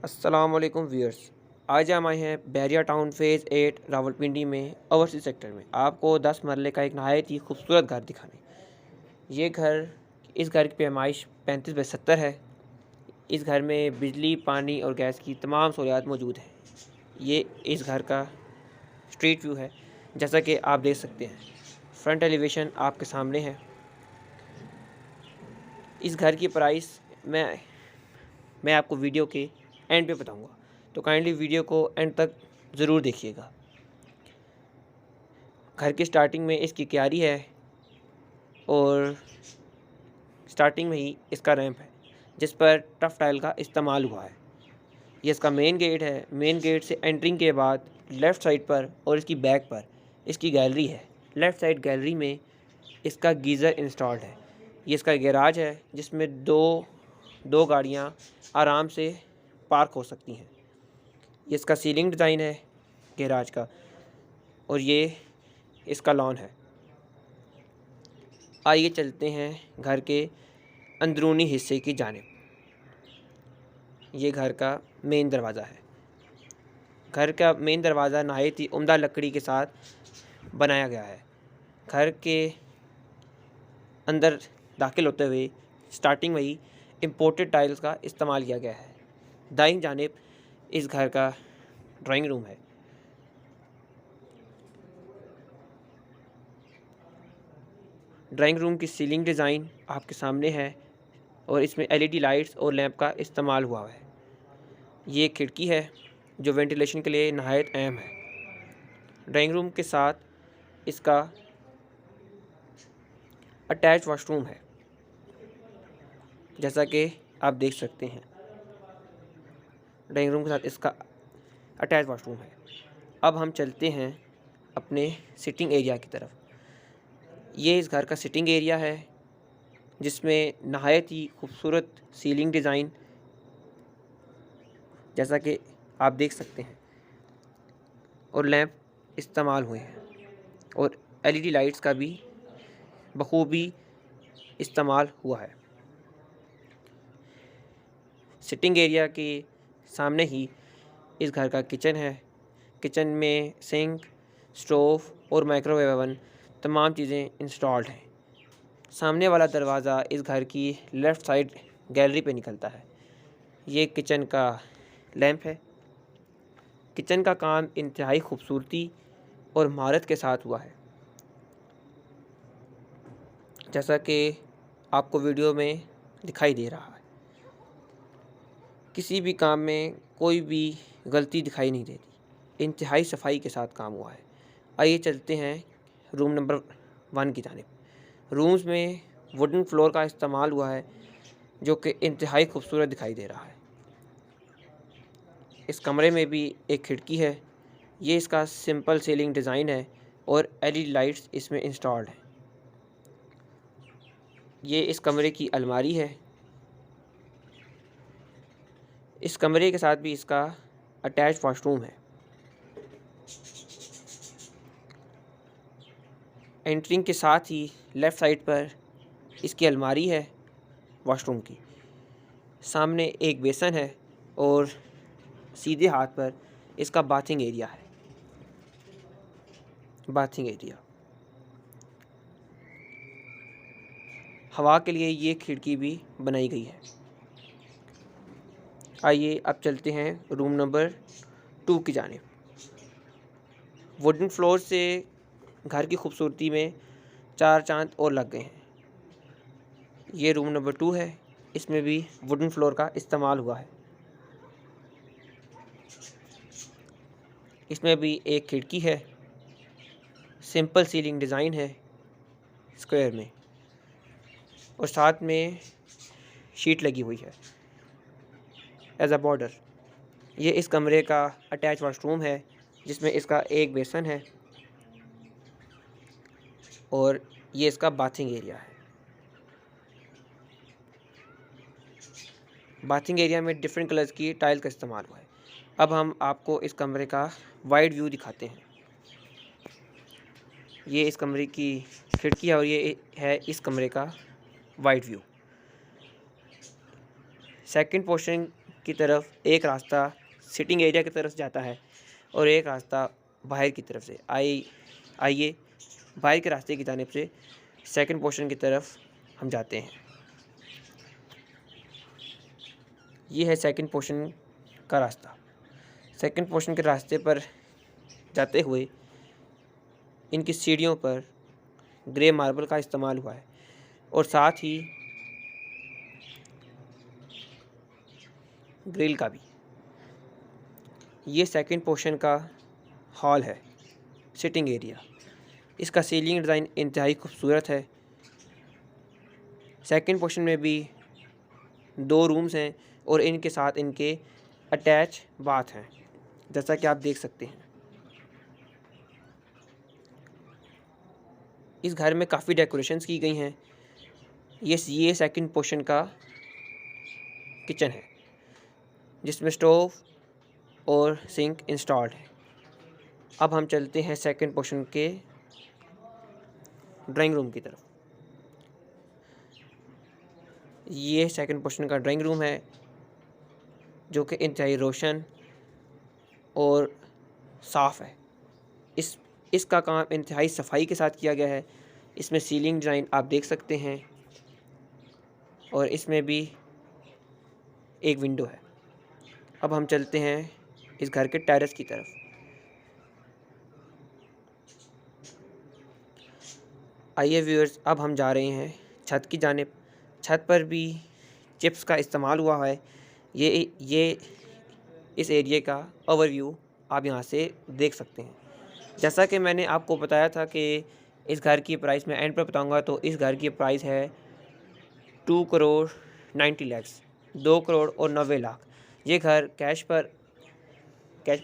अस्सलाम वालेकुम व्यूअर्स। आज हम आए हैं बैरिया टाउन फेज़ 8 रावलपिंडी में ओवरसी सेक्टर में आपको 10 मरले का एक नहायत ही खूबसूरत घर दिखाने। ये घर इस घर की पैमाइश 35 बाई 70 है। इस घर में बिजली, पानी और गैस की तमाम सहूलियात मौजूद हैं। ये इस घर का स्ट्रीट व्यू है, जैसा कि आप देख सकते हैं। फ्रंट एलिवेशन आपके सामने है। इस घर की प्राइस मैं आपको वीडियो के एंड पे बताऊंगा, तो काइंडली वीडियो को एंड तक ज़रूर देखिएगा। घर की स्टार्टिंग में इसकी क्यारी है और स्टार्टिंग में ही इसका रैंप है, जिस पर टफ टाइल का इस्तेमाल हुआ है। ये इसका मेन गेट है। मेन गेट से एंट्रिंग के बाद लेफ़्ट साइड पर और इसकी बैक पर इसकी गैलरी है। लेफ़्ट साइड गैलरी में इसका गीज़र इंस्टॉल्ड है। ये इसका गैराज है, जिसमें दो गाड़ियाँ आराम से पार्क हो सकती हैं। ये इसका सीलिंग डिज़ाइन है गैराज का, और ये इसका लॉन है। आइए चलते हैं घर के अंदरूनी हिस्से की जानिब। ये घर का मेन दरवाज़ा है। घर का मेन दरवाज़ा नहायत ही उम्दा लकड़ी के साथ बनाया गया है। घर के अंदर दाखिल होते हुए स्टार्टिंग में ही इम्पोर्टेड टाइल्स का इस्तेमाल किया गया है। दाईं जानिब इस घर का ड्राइंग रूम है। ड्राइंग रूम की सीलिंग डिज़ाइन आपके सामने है और इसमें एलईडी लाइट्स और लैंप का इस्तेमाल हुआ है। ये एक खिड़की है जो वेंटिलेशन के लिए नहायत अहम है। ड्राइंग रूम के साथ इसका अटैच वॉशरूम है, जैसा कि आप देख सकते हैं। ड्राइंग रूम के साथ इसका अटैच वॉशरूम है। अब हम चलते हैं अपने सिटिंग एरिया की तरफ। ये इस घर का सिटिंग एरिया है, जिसमें नहायत ही खूबसूरत सीलिंग डिज़ाइन, जैसा कि आप देख सकते हैं, और लैंप इस्तेमाल हुए हैं, और एलईडी लाइट्स का भी बखूबी इस्तेमाल हुआ है। सिटिंग एरिया के सामने ही इस घर का किचन है। किचन में सिंक, स्टोव और माइक्रोवेव ओवन तमाम चीज़ें इंस्टॉल्ड हैं। सामने वाला दरवाज़ा इस घर की लेफ़्ट साइड गैलरी पे निकलता है। ये किचन का लैंप है। किचन का काम इंतहाई खूबसूरती और महारत के साथ हुआ है, जैसा कि आपको वीडियो में दिखाई दे रहा है। किसी भी काम में कोई भी गलती दिखाई नहीं देती। इंतहाई सफाई के साथ काम हुआ है। आइए चलते हैं रूम नंबर 1 की जानिब। रूम्स में वुडन फ्लोर का इस्तेमाल हुआ है, जो कि इंतहाई खूबसूरत दिखाई दे रहा है। इस कमरे में भी एक खिड़की है। ये इसका सिंपल सीलिंग डिज़ाइन है और एलईडी लाइट्स इसमें इंस्टॉल्ड हैं। ये इस कमरे की अलमारी है। इस कमरे के साथ भी इसका अटैच वॉशरूम है। एंट्रिंग के साथ ही लेफ़्ट साइड पर इसकी अलमारी है वॉशरूम की। सामने एक बेसन है और सीधे हाथ पर इसका बाथिंग एरिया है। बाथिंग एरिया हवा के लिए ये खिड़की भी बनाई गई है। आइए अब चलते हैं रूम नंबर 2 की जानिब। वुडन फ्लोर से घर की खूबसूरती में 4 चांद और लग गए हैं। ये रूम नंबर 2 है। इसमें भी वुडन फ्लोर का इस्तेमाल हुआ है। इसमें भी एक खिड़की है। सिंपल सीलिंग डिज़ाइन है स्क्वायर में, और साथ में शीट लगी हुई है एज अ बॉर्डर। ये इस कमरे का अटैच वॉशरूम है, जिसमें इसका एक बेसन है और ये इसका बाथिंग एरिया है। बाथिंग एरिया में डिफरेंट कलर्स की टाइल का इस्तेमाल हुआ है। अब हम आपको इस कमरे का वाइड व्यू दिखाते हैं। ये इस कमरे की खिड़की है और ये है इस कमरे का वाइड व्यू। सेकंड पोर्शन की तरफ एक रास्ता सिटिंग एरिया की तरफ जाता है और एक रास्ता बाहर की तरफ से। आइए बाहर के रास्ते की जानिब से सेकंड पोर्शन की तरफ हम जाते हैं। ये है सेकंड पोर्शन का रास्ता। सेकंड पोर्शन के रास्ते पर जाते हुए इनकी सीढ़ियों पर ग्रे मार्बल का इस्तेमाल हुआ है और साथ ही ग्रिल का भी। ये सेकंड पोर्शन का हॉल है, सिटिंग एरिया। इसका सीलिंग डिज़ाइन इंतहाई खूबसूरत है। सेकंड पोर्शन में भी 2 रूम्स हैं और इनके साथ इनके अटैच बाथ हैं, जैसा कि आप देख सकते हैं। इस घर में काफ़ी डेकोरेशंस की गई हैं। ये सेकंड पोर्शन का किचन है जिसमें स्टोव और सिंक इंस्टॉल्ड है। अब हम चलते हैं सेकंड पोर्शन के ड्राइंग रूम की तरफ। ये सेकंड पोर्शन का ड्राइंग रूम है जो कि इंतहाई रोशन और साफ़ है। इसका काम इंतहाई सफाई के साथ किया गया है। इसमें सीलिंग डिज़ाइन आप देख सकते हैं और इसमें भी एक विंडो है। अब हम चलते हैं इस घर के टेरेस की तरफ। आइए व्यूअर्स, अब हम जा रहे हैं छत की जानिब। छत पर भी चिप्स का इस्तेमाल हुआ है। ये इस एरिया का ओवरव्यू आप यहाँ से देख सकते हैं। जैसा कि मैंने आपको बताया था कि इस घर की प्राइस मैं एंड पर बताऊंगा, तो इस घर की प्राइस है 2 करोड़ 90 लाख, 2 करोड़ और 90 लाख। ये घर कैश पर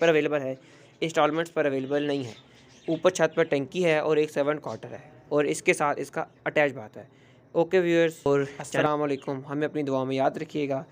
अवेलेबल है, इंस्टॉलमेंट्स पर अवेलेबल नहीं है। ऊपर छत पर टंकी है और एक सर्वेंट क्वार्टर है और इसके साथ इसका अटैच बात है। ओके व्यूअर्स, और अस्सलाम वालेकुम। हमें अपनी दुआ में याद रखिएगा।